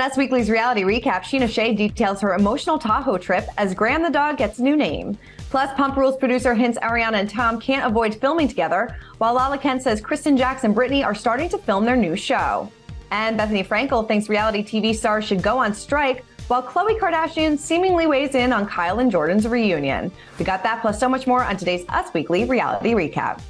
In Us Weekly's reality recap, Chyna Shea details her emotional Tahoe trip as Graham the dog gets a new name. Plus, Pump Rules producer hints Ariana and Tom can't avoid filming together, while Lala Kent says Kristen, Jax, and Brittany are starting to film their new show. And Bethany Frankel thinks reality TV stars should go on strike, while Khloe Kardashian seemingly weighs in on Kyle and Jordan's reunion. We got that plus so much more on today's Us Weekly reality recap.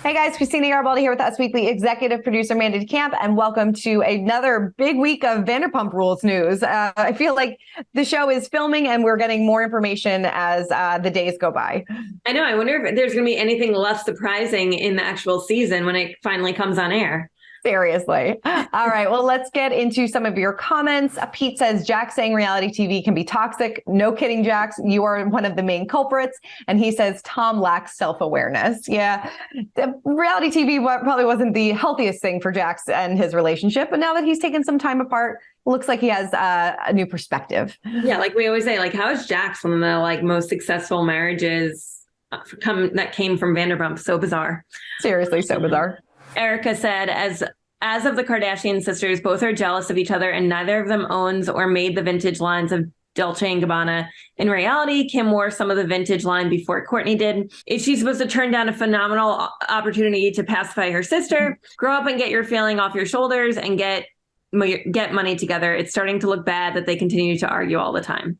Hey guys, Christina Garibaldi here with Us Weekly executive producer Mandy DeCamp, and welcome to another big week of Vanderpump Rules news. I feel like the show is filming and we're getting more information as the days go by. I know. I wonder if there's going to be anything less surprising in the actual season when it finally comes on air. Seriously. All right. Well, let's get into some of your comments. Pete says, Jax saying reality TV can be toxic. No kidding, Jax. You are one of the main culprits. And he says, Tom lacks self-awareness. Yeah. The reality TV probably wasn't the healthiest thing for Jax and his relationship. But now that he's taken some time apart, looks like he has a new perspective. Yeah. Like we always say, like, how is Jax one of the most successful marriages that came from Vanderpump? So bizarre. Seriously, so bizarre. Erica said, as of the Kardashian sisters, both are jealous of each other and neither of them owns or made the vintage lines of Dolce & Gabbana. In reality, Kim wore some of the vintage line before Kourtney did. Is she supposed to turn down a phenomenal opportunity to pacify her sister? Grow up and get your feeling off your shoulders and get money together. It's starting to look bad that they continue to argue all the time.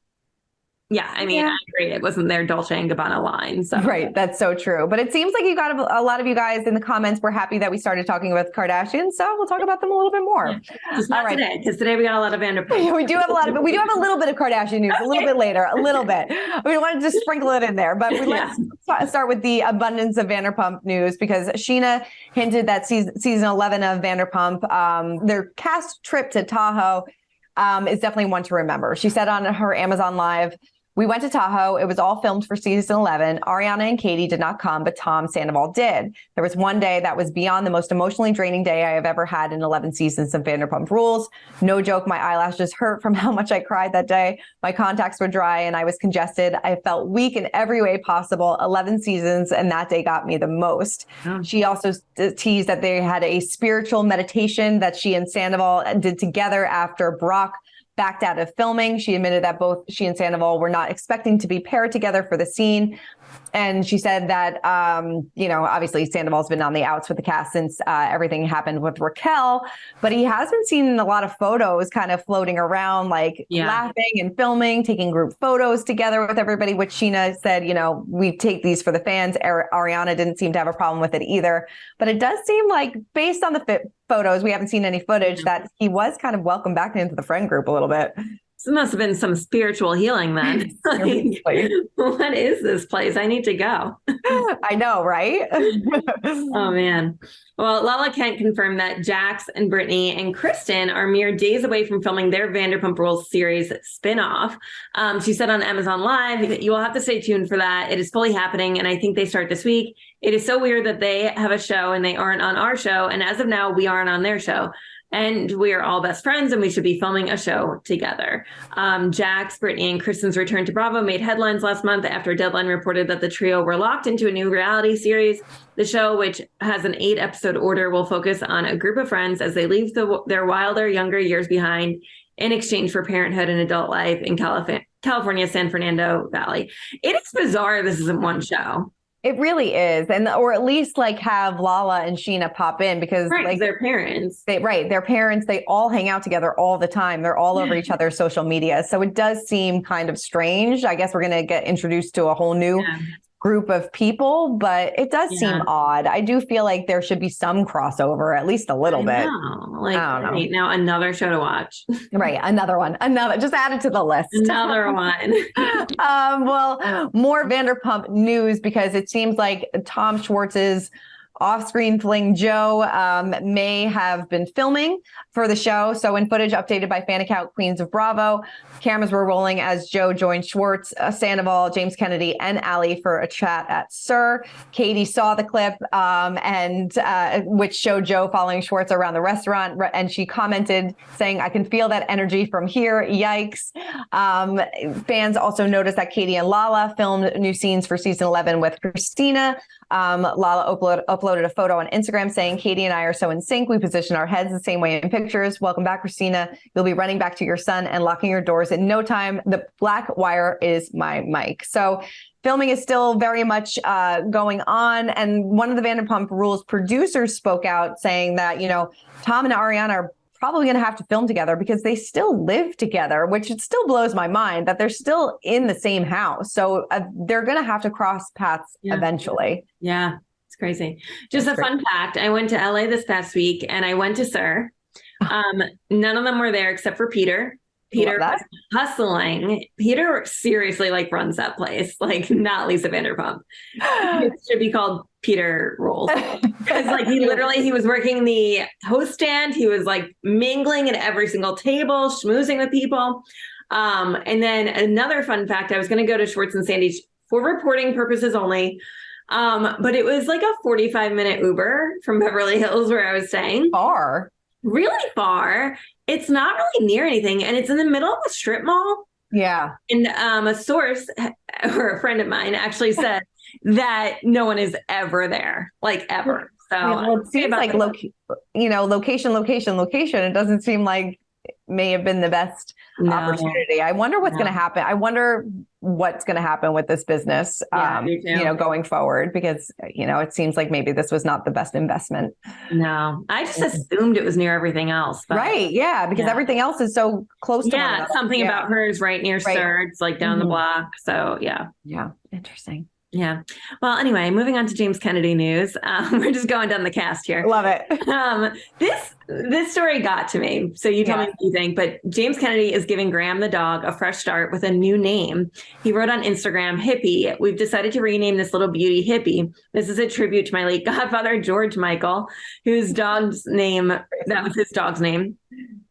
Yeah, I mean, yeah. I agree. It wasn't their Dolce & Gabbana line. So. Right, that's so true. But it seems like you got a lot of you guys in the comments were happy that we started talking about Kardashians, so we'll talk about them a little bit more. Yeah. Just not today, because today we got a lot of Vanderpump. Yeah, we do have a little bit of Kardashian news, a little bit later, a little bit. We wanted to sprinkle it in there, but let's start with the abundance of Vanderpump news, because Chyna hinted that season 11 of Vanderpump, their cast trip to Tahoe is definitely one to remember. She said on her Amazon Live, "We went to Tahoe. It was all filmed for season 11. Ariana and Kody did not come, but Tom Sandoval did. There was one day that was beyond the most emotionally draining day I have ever had in 11 seasons of Vanderpump Rules. No joke, my eyelashes hurt from how much I cried that day. My contacts were dry and I was congested. I felt weak in every way possible. 11 seasons, and that day got me the most." She also teased that they had a spiritual meditation that she and Sandoval did together after Brock backed out of filming. She admitted that both she and Sandoval were not expecting to be paired together for the scene. And she said that, obviously Sandoval's been on the outs with the cast since everything happened with Raquel, but he has been seen in a lot of photos kind of floating around, laughing and filming, taking group photos together with everybody, which Chyna said, we take these for the fans. Ariana didn't seem to have a problem with it either. But it does seem like, based on the photos, we haven't seen any footage, that he was kind of welcomed back into the friend group a little bit. So it must have been some spiritual healing then. What is this place? I need to go. I know, right? Oh, man. Well, Lala Kent confirmed that Jax and Brittany and Kristen are mere days away from filming their Vanderpump Rules series SpinOff. She said on Amazon Live, "You will have to stay tuned for that. It is fully happening, and I think they start this week. It is so weird that they have a show and they aren't on our show, and as of now, we aren't on their show. And we are all best friends and we should be filming a show together." Jax, Brittany, and Kristen's return to Bravo made headlines last month after Deadline reported that the trio were locked into a new reality series. The show, which has an 8-episode order, will focus on a group of friends as they leave their wilder, younger years behind in exchange for parenthood and adult life in California's San Fernando Valley. It is bizarre this isn't one show. It really is. Or at least have Lala and Chyna pop in, because their parents. Their parents, they all hang out together all the time. They're all over each other's social media. So it does seem kind of strange. I guess we're going to get introduced to a whole new group of people, but it does seem odd. I do feel like there should be some crossover, at least a little bit. I don't know. Now another show to watch. Right. Another one. Just add it to the list. Another one. Well, more Vanderpump news, because it seems like Tom Schwartz's off-screen fling Joe may have been filming for the show. So in footage updated by fan account Queens of Bravo, cameras were rolling as Joe joined Schwartz, Sandoval, James Kennedy, and Ali for a chat at SUR. Kody saw the clip and which showed Joe following Schwartz around the restaurant, and she commented saying, "I can feel that energy from here. Yikes." Fans also noticed that Kody and Lala filmed new scenes for season 11 with Christina. Lala uploaded a photo on Instagram saying, Kody and I are so in sync. We position our heads the same way in pictures. Welcome back, Christina. You'll be running back to your son and locking your doors in no time. The black wire is my mic. So filming is still very much going on. And one of the Vanderpump Rules producers spoke out saying that, Tom and Ariana are probably going to have to film together because they still live together, which it still blows my mind that they're still in the same house. So they're going to have to cross paths eventually. Yeah, it's crazy. Just a fun fact. I went to LA this past week and I went to SUR. None of them were there except for Peter. Peter was hustling. Peter seriously runs that place, not Lisa Vanderpump. It should be called Peter Rules. Because he was working the host stand. He was mingling at every single table, schmoozing with people. And then another fun fact, I was going to go to Schwartz and Sandy's for reporting purposes only. But it was a 45-minute Uber from Beverly Hills where I was staying. Far. Really far. It's not really near anything, and it's in the middle of a strip mall. Yeah. And a source or a friend of mine actually said that no one is ever there, ever. So it seems location. It doesn't seem like it may have been the best opportunity. I wonder what's going to happen. I wonder what's going to happen with this business, going forward, because, it seems like maybe this was not the best investment. No, I just assumed it was near everything else. But, right. Yeah. Because everything else is so close to one another. Something about her is right near SUR. It's down the block. So yeah. Yeah. Interesting. Yeah. Well, anyway, moving on to James Kennedy news. We're just going down the cast here. Love it. This story got to me. So you tell me what you think, but James Kennedy is giving Graham the dog a fresh start with a new name. He wrote on Instagram, Hippie. We've decided to rename this little beauty Hippie. This is a tribute to my late godfather, George Michael, that was his dog's name.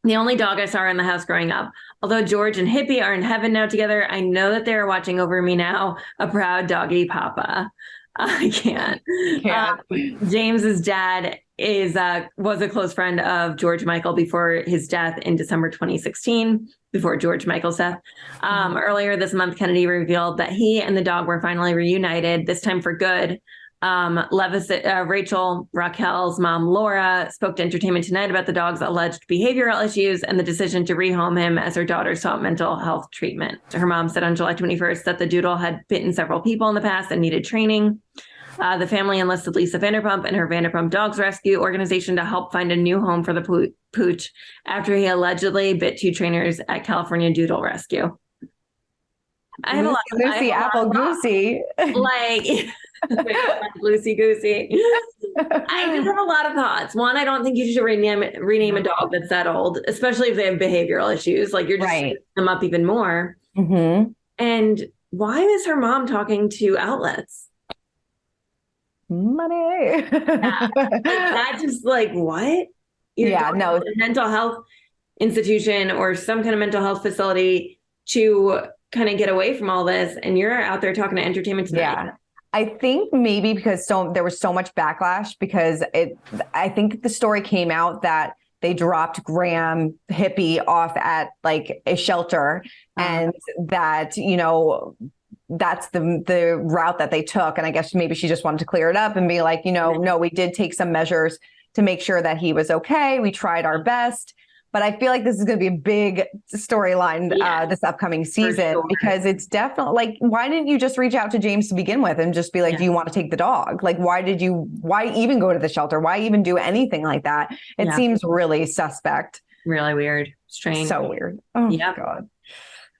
The only dog I saw in the house growing up. Although George and Hippie are in heaven now together, I know that they are watching over me now, a proud doggy papa. I can't. James's dad was a close friend of George Michael before his death in December 2016, before George Michael's death. Earlier this month, Kennedy revealed that he and the dog were finally reunited, this time for good. Rachel Raquel's mom, Laura, spoke to Entertainment Tonight about the dog's alleged behavioral issues and the decision to rehome him as her daughter sought mental health treatment. Her mom said on July 21st that the doodle had bitten several people in the past and needed training. The family enlisted Lisa Vanderpump and her Vanderpump Dogs Rescue organization to help find a new home for the pooch after he allegedly bit 2 trainers at California Doodle Rescue. I have a lot of Lucy Apple Goosey. Lucy Goosey. I just have a lot of thoughts. One, I don't think you should rename a dog that's that old, especially if they have behavioral issues. You're just setting them up even more. Mm-hmm. And why is her mom talking to outlets? Money. That just what? No. A mental health institution or some kind of mental health facility to kind of get away from all this, and you're out there talking to Entertainment Tonight. Yeah. I think maybe because there was so much backlash because I think the story came out that they dropped Graham Hippie off at a shelter and that, that's the route that they took. And I guess maybe she just wanted to clear it up and be no, we did take some measures to make sure that he was okay. We tried our best. But I feel like this is going to be a big storyline this upcoming season because it's definitely why didn't you just reach out to James to begin with and just be do you want to take the dog? Why even go to the shelter? Why even do anything like that? It seems really suspect. Really weird. Strange. So weird. Oh my God.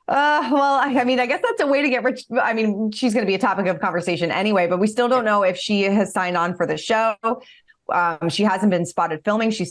Well, I mean, I guess that's a way to get rich. I mean, she's going to be a topic of conversation anyway, but we still don't know if she has signed on for the show. She hasn't been spotted filming. She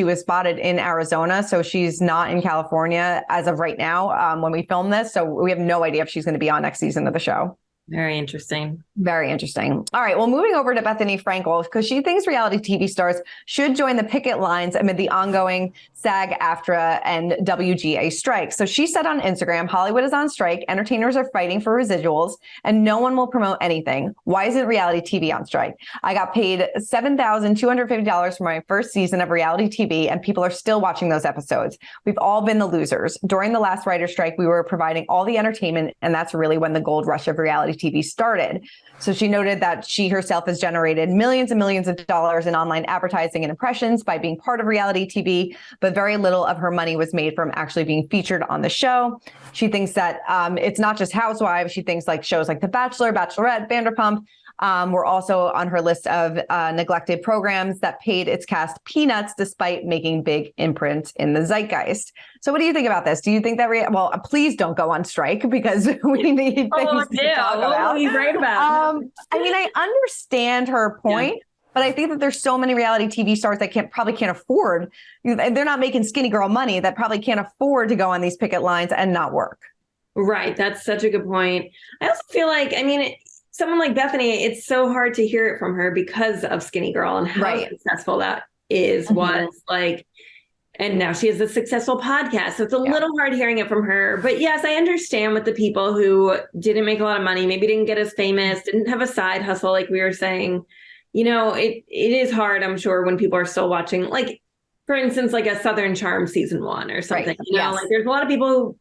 was spotted in Arizona. So she's not in California as of right now when we film this. So we have no idea if she's going to be on next season of the show. Very interesting. Very interesting. All right. Well, moving over to Bethany Frankel, because she thinks reality TV stars should join the picket lines amid the ongoing SAG-AFTRA and WGA strike. So she said on Instagram, Hollywood is on strike. Entertainers are fighting for residuals and no one will promote anything. Why isn't reality TV on strike? I got paid $7,250 for my first season of reality TV and people are still watching those episodes. We've all been the losers. During the last writer's strike, we were providing all the entertainment and that's really when the gold rush of reality TV started. So she noted that she herself has generated millions and millions of dollars in online advertising and impressions by being part of reality TV, but very little of her money was made from actually being featured on the show. She thinks that it's not just Housewives. She thinks like shows like The Bachelor, Bachelorette, Vanderpump were also on her list of neglected programs that paid its cast peanuts despite making big imprints in the zeitgeist. So what do you think about this? Do you think that, well, please don't go on strike because we need things to talk about. What are you great about? I mean, I understand her point, but I think that there's so many reality TV stars that probably can't afford, they're not making skinny girl money, that probably can't afford to go on these picket lines and not work. Right. That's such a good point. I also feel like, I mean, someone like Bethany, it's so hard to hear it from her because of Skinny Girl and how successful that was like, and now she has a successful podcast. So it's a little hard hearing it from her. But yes, I understand with the people who didn't make a lot of money, maybe didn't get as famous, didn't have a side hustle, like we were saying. You know, it is hard, I'm sure, when people are still watching, like, for instance, like a Southern Charm season 1 or something. Right. You know, like there's a lot of people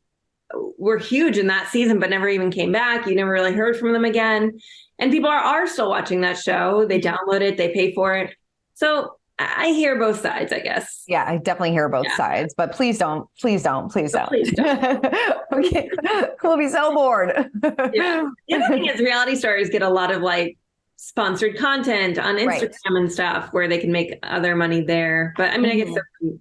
who were huge in that season, but never even came back. You never really heard from them again. And people are still watching that show. They download it, they pay for it. So I hear both sides, I guess. Yeah, I definitely hear both sides, but please don't. Okay. We'll be so bored. The other thing is reality stars get a lot of like sponsored content on Instagram and stuff where they can make other money there. But I mean, I guess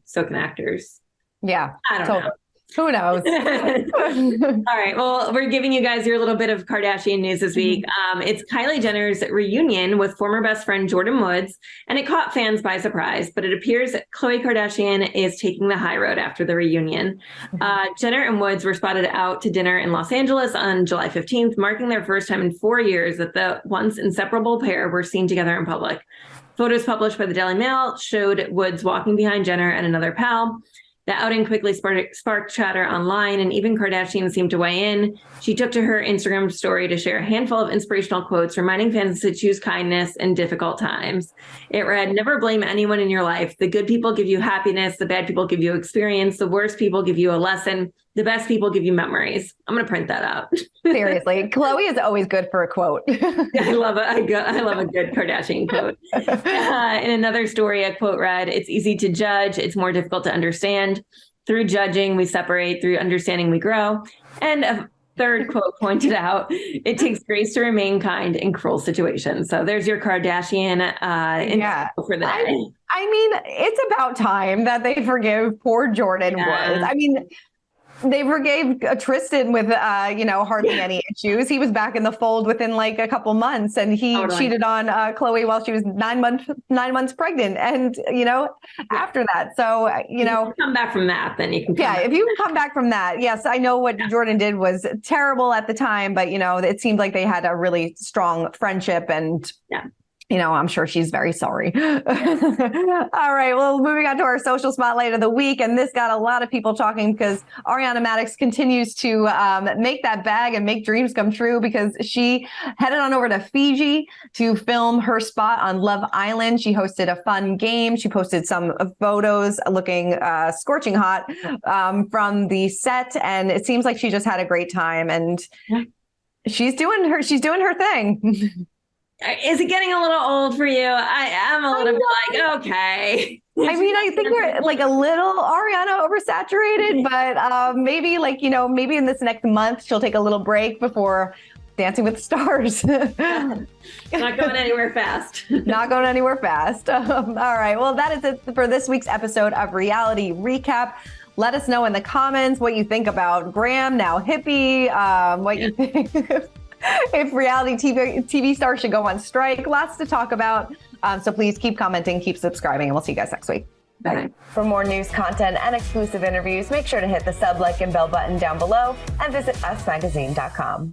so can actors. Yeah. I don't know. Who knows? All right. Well, we're giving you guys your little bit of Kardashian news this week. It's Kylie Jenner's reunion with former best friend Jordyn Woods, and it caught fans by surprise. But it appears Khloe Kardashian is taking the high road after the reunion. Jenner and Woods were spotted out to dinner in Los Angeles on July 15th, marking their first time in 4 years that the once inseparable pair were seen together in public. Photos published by the Daily Mail showed Woods walking behind Jenner and another pal. The outing quickly sparked chatter online, and even Kardashian seemed to weigh in. She took to her Instagram story to share a handful of inspirational quotes, reminding fans to choose kindness in difficult times. It read, "Never blame anyone in your life. The good people give you happiness. The bad people give you experience. The worst people give you a lesson. The best people give you memories." I'm going to print that out. Seriously. Khloe is always good for a quote. I love it. I love a good Kardashian quote. In another story, a quote read, "It's easy to judge. It's more difficult to understand. Through judging, we separate. Through understanding, we grow." And a third quote pointed out, "It takes grace to remain kind in cruel situations." So there's your Kardashian for the day. I mean, it's about time that they forgive poor Jordyn Woods. I mean, they forgave Tristan with, hardly any issues. He was back in the fold within like a couple months, and he cheated on Khloe while she was 9 months pregnant. And, after that, so, if you come back from that, then you can come back. If you come back from that, yes, I know what Jordyn did was terrible at the time, but, it seemed like they had a really strong friendship, and I'm sure she's very sorry. All right. Well, moving on to our social spotlight of the week. And this got a lot of people talking because Ariana Madix continues to make that bag and make dreams come true, because she headed on over to Fiji to film her spot on Love Island. She hosted a fun game. She posted some photos looking scorching hot from the set. And it seems like she just had a great time, and she's doing her thing. Is it getting a little old for you? I am a little bit like, okay. I mean, I think we're like a little Ariana oversaturated, but maybe maybe in this next month, she'll take a little break before Dancing with the Stars. Not going anywhere fast. Not going anywhere fast. All right. Well, that is it for this week's episode of Reality Recap. Let us know in the comments what you think about Graham, now hippie, what you think. If reality TV stars should go on strike. Lots to talk about. So please keep commenting, keep subscribing, and we'll see you guys next week. Bye. For more news, content, and exclusive interviews, make sure to hit the sub, like, and bell button down below, and visit usmagazine.com.